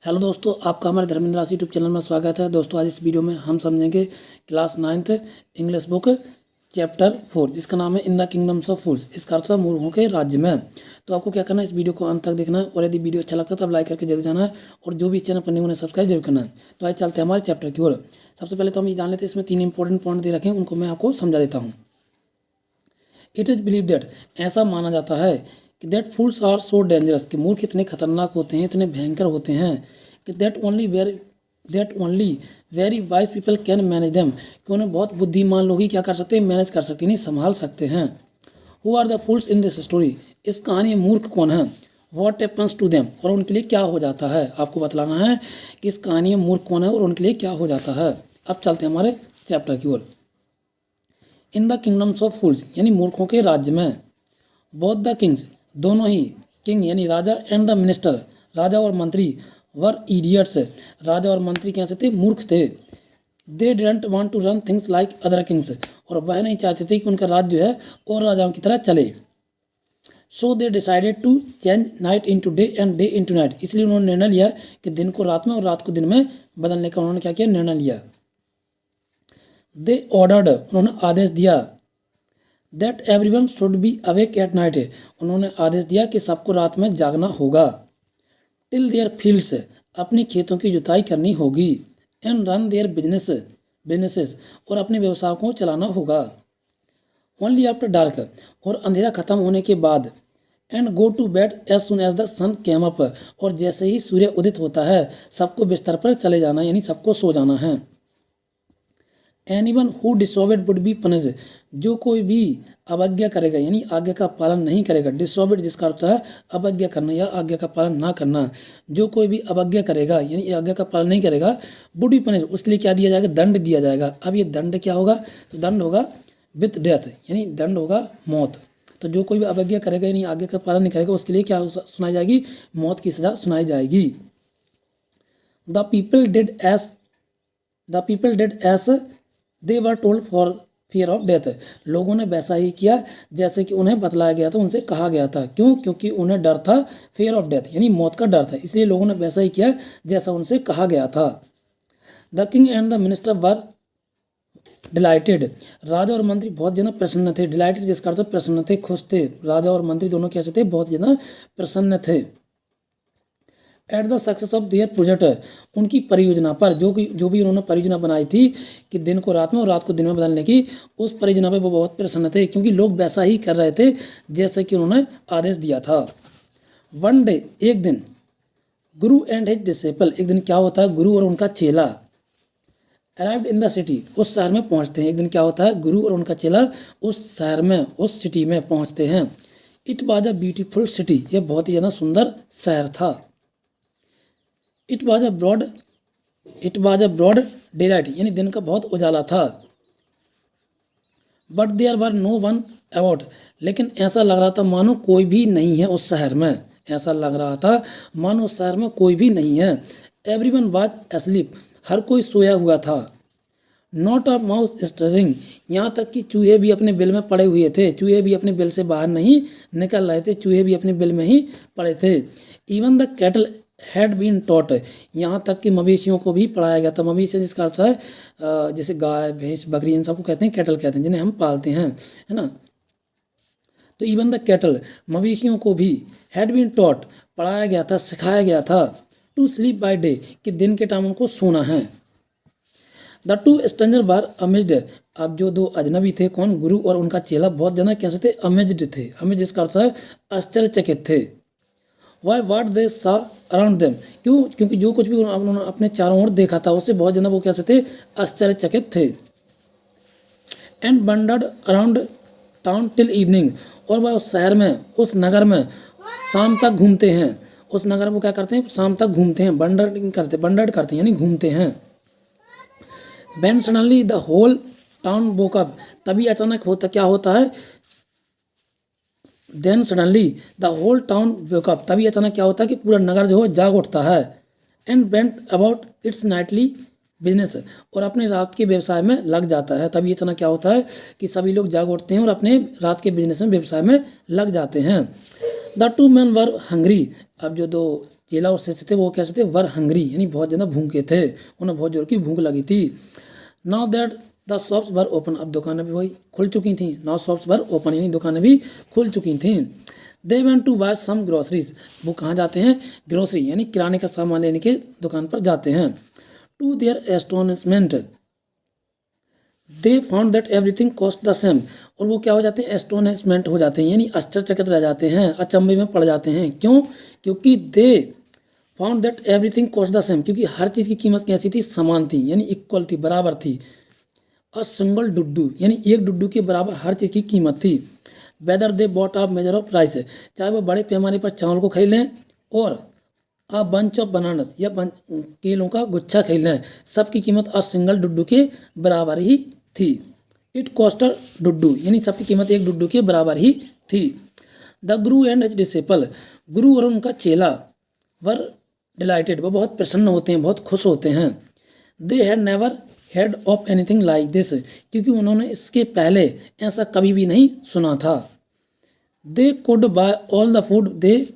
Hello दोस्तों, आपका हमारे धर्मेंद्र राशि यूट्यूब चैनल में स्वागत है। दोस्तों, आज इस वीडियो में हम समझेंगे class 9th English book chapter 4, जिसका नाम है इन द किंगडम्स ऑफ फूल्स। इसका अर्थ है मूर्खों के राज्य में। तो आपको क्या करना है, इस वीडियो को अंत तक देखना है, और यदि वीडियो अच्छा लगता है तो आप लाइक करके जरूर जाना है, और जो भी चैनल पर नहीं उन्हें सब्सक्राइब जरूर करना है। तो आज चलते हैं हमारे चैप्टर की ओर। सबसे पहले तो हम ये जान लेते हैं, इसमें 3 इंपॉर्टेंट पॉइंट दे रखे हैं, उनको मैं आपको समझा देता हूँ। इट इज़ बिलीव दैट, ऐसा माना जाता है कि that fools are so dangerous, कि मूर्ख इतने खतरनाक होते हैं, इतने भयंकर होते हैं कि that only very wise people can manage them, कि उन्हें बहुत बुद्धिमान लोग ही क्या कर सकते हैं, मैनेज कर सकते, नहीं संभाल सकते हैं। Who are the fools in this story, इस कहानी में मूर्ख कौन है। वॉट हैपन्स टू देम, और उनके लिए क्या हो जाता है। आपको बतलाना है कि इस कहानी में मूर्ख कौन है और उनके लिए क्या हो जाता है। अब चलते हैं हमारे चैप्टर की ओर। इन द किंगडम्स ऑफ फूल्स, यानी मूर्खों के राज्य में। बोथ द किंग्स, दोनों ही किंग यानी राजा, एंड द मिनिस्टर, राजा और मंत्री, वर इडियट्स, राजा और मंत्री कैसे थे, मूर्ख थे। They didn't want to run things like other kings, और वह नहीं चाहते थे कि उनका राज्य जो है और राजाओं की तरह चले। So they decided to change night into day and day into night, इसलिए उन्होंने निर्णय लिया कि दिन को रात में और रात को दिन में बदलने का उन्होंने क्या किया, निर्णय लिया। दे ऑर्डर्ड, उन्होंने आदेश दिया, that everyone should be awake at night, उन्होंने आदेश दिया कि सबको रात में जागना होगा। टिल देयर फील्ड्स, अपने खेतों की जुताई करनी होगी। एंड रन देयर बिजनेसेस, और अपने व्यवसाय को चलाना होगा। ओनली आफ्टर डार्क, और अंधेरा खत्म होने के बाद। And go to bed as soon as the sun came up, और जैसे ही सूर्य उदित होता है सबको बिस्तर पर चले जाना, यानी सबको सो जाना है। Anyone who disobeyed would be punish, जो कोई भी अवज्ञा करेगा यानी आज्ञा का पालन नहीं करेगा। डिसोबेड जिसका अर्थ है अवज्ञा करना या आज्ञा का पालन ना करना। जो कोई भी अवज्ञा करेगा यानी आज्ञा का पालन नहीं करेगा, वुड बी पनिश, उसके लिए क्या दिया जाएगा, दंड दिया जाएगा। अब ये दंड क्या होगा, तो दंड होगा विथ डेथ, यानी दंड होगा मौत। तो जो कोई भी अवज्ञा करेगा यानी आज्ञा का पालन नहीं करेगा, उसके लिए क्या सुनाई जाएगी, मौत की सजा सुनाई जाएगी। The people did S they were told for fear of death, लोगों ने वैसा ही किया जैसे कि उन्हें बतलाया गया था, उनसे कहा गया था। क्यों, क्योंकि उन्हें डर था, फियर ऑफ डेथ यानी मौत का डर था, इसलिए लोगों ने वैसा ही किया जैसा उनसे कहा गया था। The king and the minister were delighted, राजा और मंत्री बहुत ज़्यादा प्रसन्न थे। डिलाइटेड जिसका अर्थ प्रसन्न थे, खुश थे। राजा और मंत्री दोनों कैसे थे, बहुत ज़्यादा प्रसन्न थे। At the success of their project, उनकी परियोजना पर, जो भी उन्होंने परियोजना बनाई थी कि दिन को रात में और रात को दिन में बदलने की, उस परियोजना पर वो बहुत प्रसन्न थे, क्योंकि लोग वैसा ही कर रहे थे जैसे कि उन्होंने आदेश दिया था। वन डे, एक दिन, गुरु एंड हिज डिसेपल, एक दिन क्या होता है, गुरु और उनका चेला, अराइव्ड इन द सिटी, उस शहर में पहुंचते हैं। एक दिन क्या होता है, गुरु और उनका चेला उस शहर में, उस सिटी में पहुंचते हैं। It was a beautiful city, यह बहुत ही ज़्यादा सुंदर शहर था। It was a broad daylight, यानी दिन का बहुत उजाला था। But there were no one about, लेकिन ऐसा लग रहा था मानो कोई भी नहीं है उस शहर में। ऐसा लग रहा था मानो उस शहर में कोई भी नहीं है। एवरीवन वाज एस्लीप, हर कोई सोया हुआ था। नॉट अ माउस स्टरिंग, यहाँ तक कि चूहे भी अपने बिल में पड़े हुए थे। चूहे भी अपने बिल से बाहर नहीं निकल रहे थे, चूहे भी अपने बिल में ही पड़े थे। Even the cattle had been taught, यहाँ तक कि मवेशियों को भी पढ़ाया गया था। मवेशी जिसका अर्थ है जैसे गाय भैंस बकरी, इन सबको कहते हैं कैटल कहते हैं, जिन्हें हम पालते हैं, है ना। तो इवन द कैटल, मवेशियों को भी, हैड बीन टॉट, पढ़ाया गया था, सिखाया गया था, टू स्लीप बाय डे, कि दिन के टाइम उनको सोना है। The two stranger were amazed, अब जो दो अजनबी थे, कौन, गुरु और उनका चेला, बहुत ज़्यादा कैसे थे, अमेज्ड थे। अमेज जिसका अर्थ है आश्चर्यचकित थे। वाई वाट दे सा अराउंड देम, क्यों, क्योंकि जो कुछ भी उन्होंने अपने चारों ओर देखा था उससे बहुत ज़्यादा वो कैसे थे, आश्चर्यचकित थे। And wandered around town till evening, और वह उस शहर में, उस नगर में शाम तक घूमते हैं। उस नगर में वो क्या करते हैं, शाम तक घूमते हैं, बंडर्ड करते हैं यानी घूमते हैं। When suddenly the whole town woke up, तभी अचानक होता क्या होता है, then suddenly the whole town wake up, तभी अचानक क्या होता है कि पूरा नगर जो है जाग उठता है। And went about it's Knightley business, और अपने रात के व्यवसाय में लग जाता है। तभी अचानक क्या होता है कि सभी लोग जाग उठते हैं और अपने रात के बिजनेस में, व्यवसाय में लग जाते हैं। The two man were hungry. अब जो दो चेला और शिष्य थे वो कैसे थे, वर हंग्री यानी बहुत ज़्यादा भूखे थे, उन्हें बहुत जोर की भूख लगी थी। Now that the shops were open, अब दुकानें भी वही खुल चुकी थी। नाउ शॉप्स वर ओपन यानी दुकानें भी खुल चुकी थी। They went to buy some groceries, वो कहाँ जाते हैं, ग्रोसरी यानी किराने का सामान लेने के दुकान पर जाते हैं। To their astonishment they found that everything cost the same, और वो क्या हो जाते हैं, एस्टोनिशमेंट हो जाते हैं यानी आश्चर्यचकित रह जाते हैं, अचंभे में पड़ जाते हैं। क्यों, क्योंकि दे found that everything cost the same, क्योंकि हर चीज़ की कीमत कैसी थी, समान थी यानी इक्वल थी, बराबर थी। अ सिंगल डुड्डू यानी एक डुड्डू के बराबर हर चीज़ की कीमत थी। Whether they bought of measure of price, चाहे वो बड़े पैमाने पर चावल को खरीद लें और अ बंच ऑफ बनानस या केलों का गुच्छा खरीद लें, सबकी कीमत अ सिंगल डुड्डू के बराबर ही थी। इट कॉस्ट अ डुड्डू यानी सबकी कीमत एक डुड्डू के बराबर ही थी। The Guru and his disciple, गुरु और उनका चेला वर डिलाइटेड, वो बहुत प्रसन्न होते हैं, बहुत खुश होते हैं। They had never head of anything like this, क्योंकि उन्होंने इसके पहले ऐसा कभी भी नहीं सुना था। They could buy all the food they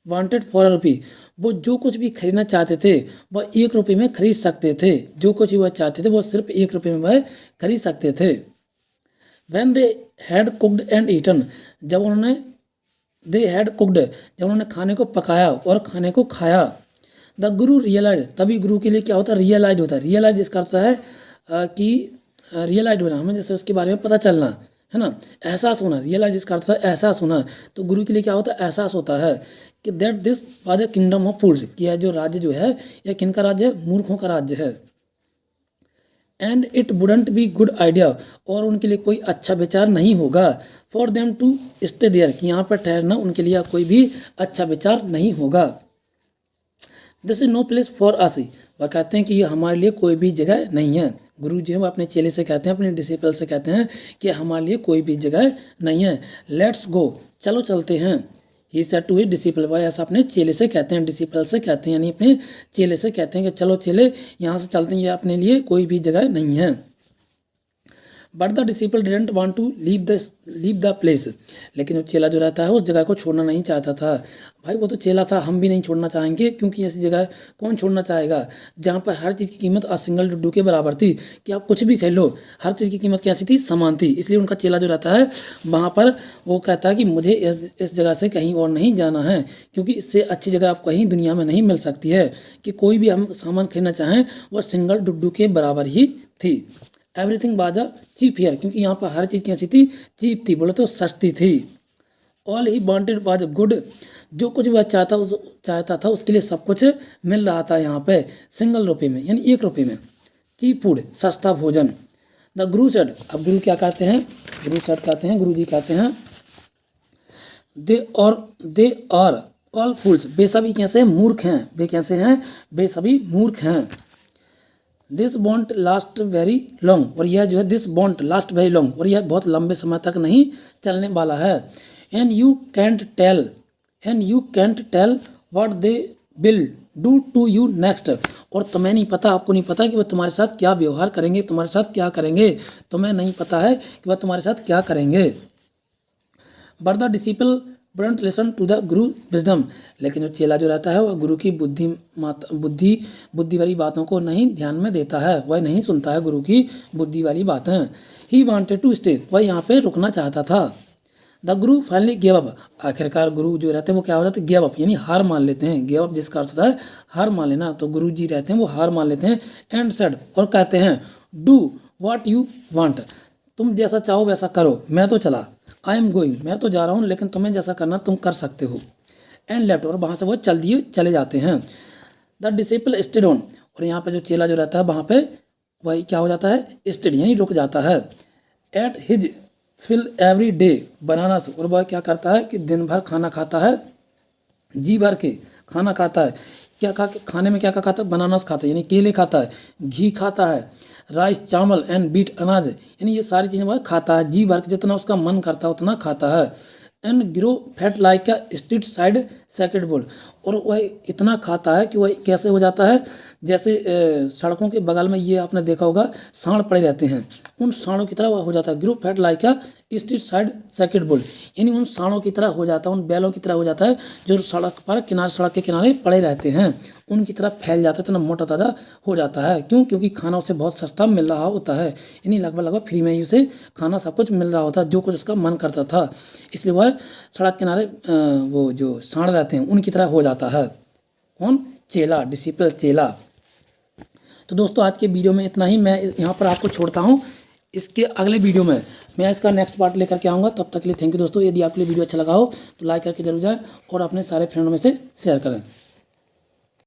wanted for a rupee, वो जो कुछ भी खरीदना चाहते थे वह 1 रुपये में खरीद सकते थे, जो कुछ भी वह चाहते थे वो सिर्फ 1 रुपये में वह खरीद सकते थे। When they had cooked and eaten, जब उन्होंने they had cooked, जब उन्होंने खाने को पकाया और खाने को खाया। द गुरु रियलाइज, तभी गुरु के लिए क्या होता है, रियलाइज होता है। रियलाइज इसका अर्थ है कि रियलाइज होना, हमें जैसे उसके बारे में पता चलना है ना, एहसास होना। रियलाइज इसका अर्थ है एहसास होना। तो गुरु के लिए क्या होता है, एहसास होता है कि that this was a kingdom of fools, कि यह जो राज्य जो है यह किनका राज्य है, मूर्खों का राज्य है। And it wouldn't be good idea, और उनके लिए कोई अच्छा विचार नहीं होगा। For them to stay there, कि यहाँ पर ठहरना उनके लिए कोई भी अच्छा विचार नहीं होगा। This is no place for us, वह कहते हैं कि ये हमारे लिए कोई भी जगह नहीं है। गुरु जी वो अपने चेले से कहते हैं, अपने डिसिपल से कहते हैं कि हमारे लिए कोई भी जगह नहीं है। लेट्स गो, चलो चलते हैं। He said to his disciple, वह ऐसा अपने चेले से कहते हैं, डिसिपल से कहते हैं यानी अपने चेले से कहते हैं कि चलो चेले यहाँ से चलते हैं, ये अपने लिए कोई भी जगह नहीं है। But the disciple didn't want to leave the place, लेकिन वो चेला जो रहता है उस जगह को छोड़ना नहीं चाहता था। भाई वो तो चेला था, हम भी नहीं छोड़ना चाहेंगे, क्योंकि ऐसी जगह कौन छोड़ना चाहेगा जहाँ पर हर चीज़ की कीमत सिंगल डुड्डू के बराबर थी, कि आप कुछ भी खरीद लो, हर चीज़ की कीमत कैसी थी, समान थी। इसलिए उनका चेला जो रहता है वहाँ पर वो कहता है कि मुझे इस जगह से कहीं और नहीं जाना है, क्योंकि इससे अच्छी जगह आपको कहीं दुनिया में नहीं मिल सकती है, कि कोई भी हम सामान खरीदना चाहें वह सिंगल डुड्डू के बराबर ही थी। Everything was a cheap here, क्योंकि यहाँ पर हर चीज़ कैसी थी, चीप थी, बोले तो सस्ती थी। All he wanted was good, जो कुछ वह चाहता था उसके लिए सब कुछ मिल रहा था यहाँ पे सिंगल रुपये में यानी 1 रुपये में। चीप फूड, सस्ता भोजन। द गुरु सेड, अब गुरु क्या कहते हैं, गुरु सेड कहते हैं, गुरु जी कहते हैं दे आर ऑल फूल्स, वे सभी कैसे मूर्ख हैं, वे कैसे हैं, वे सभी मूर्ख हैं। This want last very long, और यह जो है this want last very long, और यह बहुत लंबे समय तक नहीं चलने वाला है। And you can't tell what they will do to you next, और तुम्हें नहीं पता, आपको नहीं पता कि वह तुम्हारे साथ क्या व्यवहार करेंगे, तुम्हारे साथ क्या करेंगे, तुम्हें नहीं पता है कि वह तुम्हारे साथ क्या करेंगे। But the disciple wouldn't listen to the guru wisdom, लेकिन जो चेला जो रहता है वह गुरु की बुद्धि वाली बातों को नहीं ध्यान में देता है, वह नहीं सुनता है गुरु की बुद्धि वाली बातें। ही वांटेड टू स्टे, वह यहाँ पे रुकना चाहता था। The Guru finally gave up, आखिरकार गुरु जो रहते हैं वो क्या हो जाते हैं, गेव अप यानी हार मान लेते हैं। गेव अप जिसका अर्थ होता है हार मान लेना, तो गुरु जी रहते हैं वो हार मान लेते हैं। एंड सेड, और कहते हैं डू व्हाट यू वांट, तुम जैसा चाहो वैसा करो, मैं तो चला। आई एम गोइंग, मैं तो जा रहा हूँ, लेकिन तुम्हें जैसा करना तुम कर सकते हो। एंड लेफ्ट, और वहाँ से वो चले जाते हैं। द डिसिपल स्टेड ऑन, और यहाँ पे जो चेला जो रहता है वहाँ पे वही क्या हो जाता है, स्टेड यानी रुक जाता है। Ate his fill every day bananas, और वह क्या करता है कि दिन भर खाना खाता है, जी भर के खाना खाता है। क्या खाने में क्या खाता है, बनानास खाता है यानी केले खाता है, घी खाता है, राइस चावल एंड बीट अनाज, यानी ये सारी चीज़ें वह खाता है, जी भर के जितना उसका मन करता है उतना खाता है। And grow fat like a street side saccate बोल, और वह इतना खाता है कि वह कैसे हो जाता है, जैसे सड़कों के बगल में ये आपने देखा होगा सांड पड़े रहते हैं, उन सांडों की तरह वह हो जाता है। Grow fat like a street side circuit board, यानी उन सांडों की तरह हो जाता है, उन बैलों की तरह हो जाता है जो सड़क पर सड़क के किनारे पड़े रहते हैं, उनकी तरह फैल जाता है, इतना मोटा ताज़ा हो जाता है। क्यों? क्योंकि खाना उसे बहुत सस्ता मिल रहा होता है, यानी लगभग फ्री में ही उसे खाना सब कुछ मिल रहा होता है, जो कुछ उसका मन करता था, इसलिए वह सड़क किनारे वो जो सांड रहते हैं उनकी तरह हो जाता है। कौन? चेला, डिसिपल, चेला। तो दोस्तों आज के वीडियो में इतना ही, मैं यहाँ पर आपको छोड़ता हूँ। इसके अगले वीडियो में मैं इसका नेक्स्ट पार्ट लेकर के आऊँगा। तब तक के लिए थैंक यू दोस्तों। यदि आपके लिए वीडियो अच्छा लगा हो तो लाइक करके जरूर जाएं और अपने सारे फ्रेंडों में से शेयर करें।